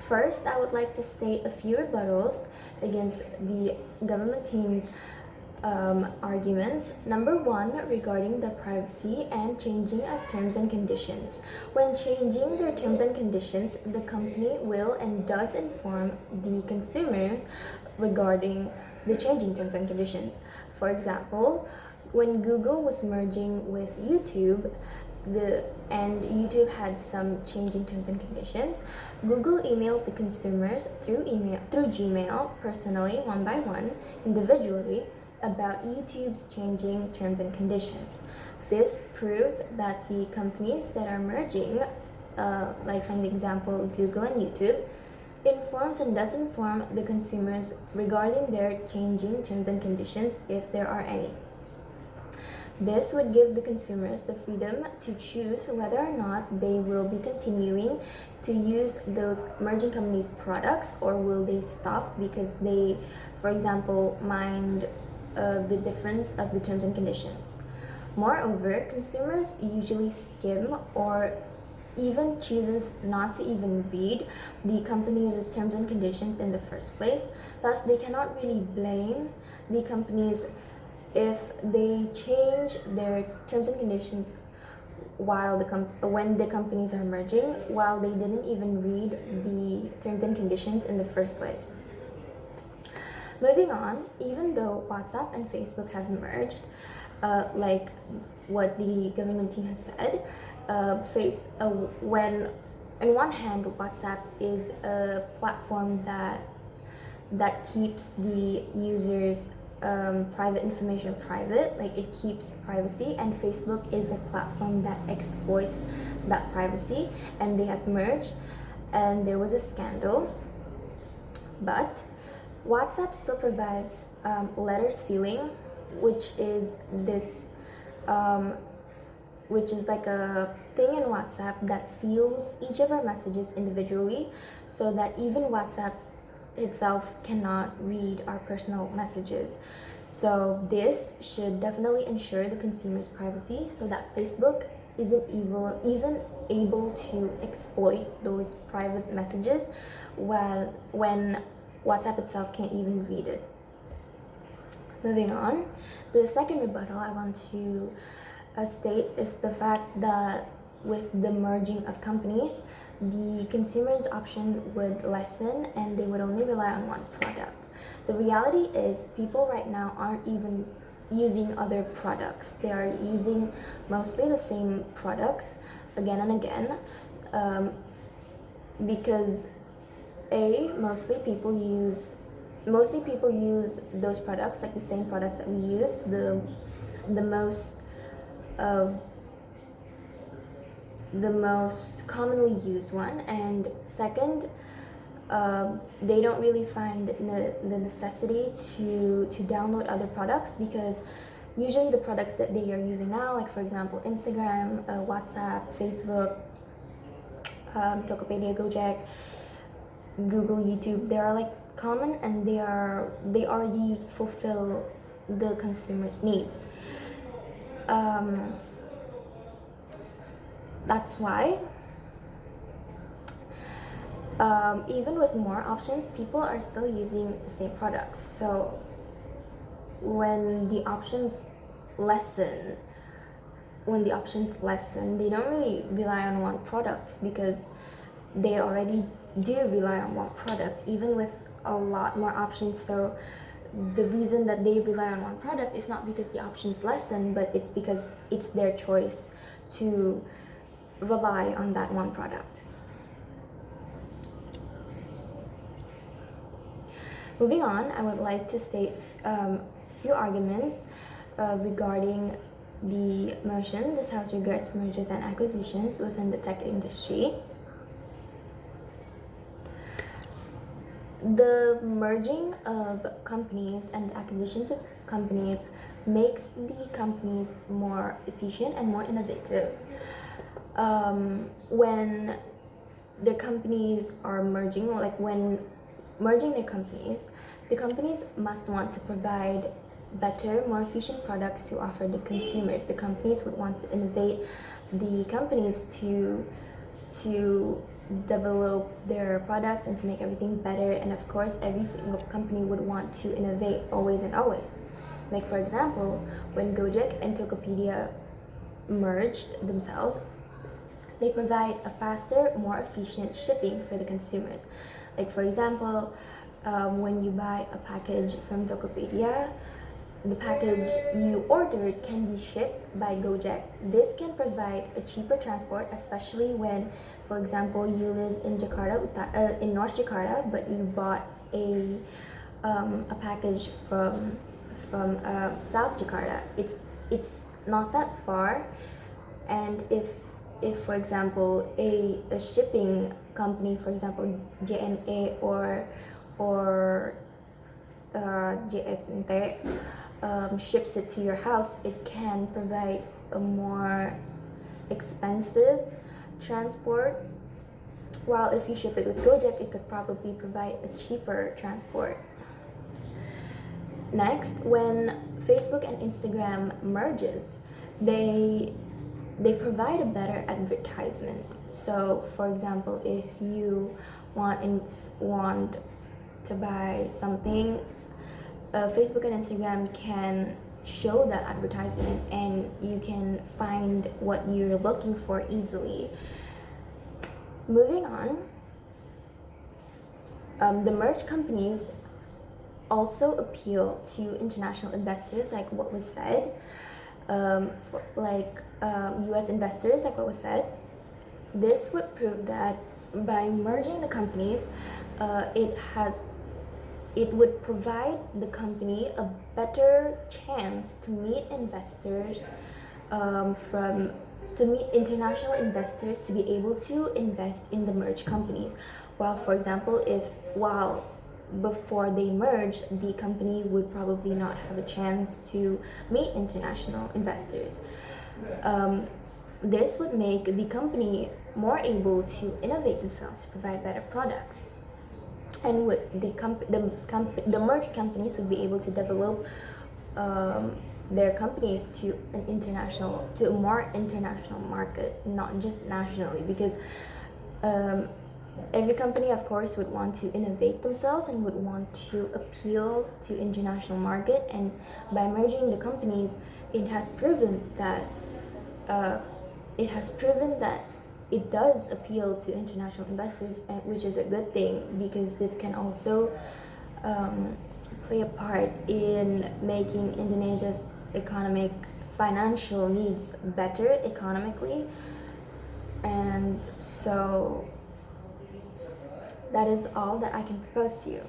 First, I would like to state a few rebuttals against the government team's arguments. Number one, regarding the privacy and changing of terms and conditions. When changing their terms and conditions, the company will and does inform the consumers regarding the changing terms and conditions. For example, when Google was merging with YouTube, and YouTube had some changing terms and conditions, Google emailed the consumers through Gmail, personally, one by one, individually, about YouTube's changing terms and conditions. This proves that the companies that are merging, like from the example Google and YouTube, informs and does inform the consumers regarding their changing terms and conditions if there are any. This would give the consumers the freedom to choose whether or not they will be continuing to use those merging companies' products, or will they stop because they, for example, mind the difference of the terms and conditions. Moreover, consumers usually skim or even chooses not to even read the company's terms and conditions in the first place. Thus, they cannot really blame the companies if they change their terms and conditions while when the companies are merging, while they didn't even read the terms and conditions in the first place. Moving on, even though WhatsApp and Facebook have merged, like what the government team has said, when on one hand WhatsApp is a platform that keeps the users' private information private, like it keeps privacy, and Facebook is a platform that exploits that privacy, and they have merged, and there was a scandal. But WhatsApp still provides letter sealing, which is like a thing in WhatsApp that seals each of our messages individually, so that even WhatsApp itself cannot read our personal messages. So this should definitely ensure the consumer's privacy, so that Facebook isn't able to exploit those private messages when WhatsApp itself can't even read it. Moving on, the second rebuttal I want to state is the fact that with the merging of companies, the consumer's option would lessen and they would only rely on one product. The reality is people right now aren't even using other products. They are using mostly the same products again and again, because mostly people use those products, like the same products that we use, the most commonly used one. And second, they don't really find the necessity to download other products, because usually the products that they are using now, like for example Instagram, WhatsApp, Facebook, Tokopedia, Gojek, Google, YouTube, they are like common, and they already fulfill the consumer's needs. That's why even with more options, people are still using the same products. So when the options lessen, they don't really rely on one product, because they already do rely on one product, even with a lot more options. So the reason that they rely on one product is not because the options lessen, but it's because it's their choice to rely on that one product. Moving on, I would like to state a few arguments regarding the motion. This House regrets mergers and acquisitions within the tech industry. The merging of companies and acquisitions of companies makes the companies more efficient and more innovative. When the companies are merging, or like when merging their companies, the companies must want to provide better, more efficient products to offer the consumers. The companies would want to innovate the companies to develop their products and to make everything better. And of course, every single company would want to innovate always and always. Like for example, when Gojek and Tokopedia merged themselves, they provide a faster, more efficient shipping for the consumers. Like for example, when you buy a package from Tokopedia, the package you ordered can be shipped by Gojek. This can provide a cheaper transport, especially when, for example, you live in in North Jakarta, but you bought a package from South Jakarta. It's not that far, and if for example a shipping company, for example JNA or JNT, ships it to your house, it can provide a more expensive transport, while if you ship it with Gojek, it could probably provide a cheaper transport. Next, when Facebook and Instagram merges, they provide a better advertisement. So for example, if you want to buy something, Facebook and Instagram can show that advertisement and you can find what you're looking for easily. Moving on, the merged companies also appeal to international investors, like what was said, US investors, like what was said. This would prove that by merging the companies, it would provide the company a better chance to meet investors, to meet international investors to be able to invest in the merged companies. While for example, while before they merge, the company would probably not have a chance to meet international investors. This would make the company more able to innovate themselves to provide better products, and the merged companies would be able to develop their companies to a more international market, not just nationally, because every company of course would want to innovate themselves and would want to appeal to international market. And by merging the companies, it has proven that it does appeal to international investors, which is a good thing, because this can also play a part in making Indonesia's financial needs better economically. And so that is all that I can propose to you.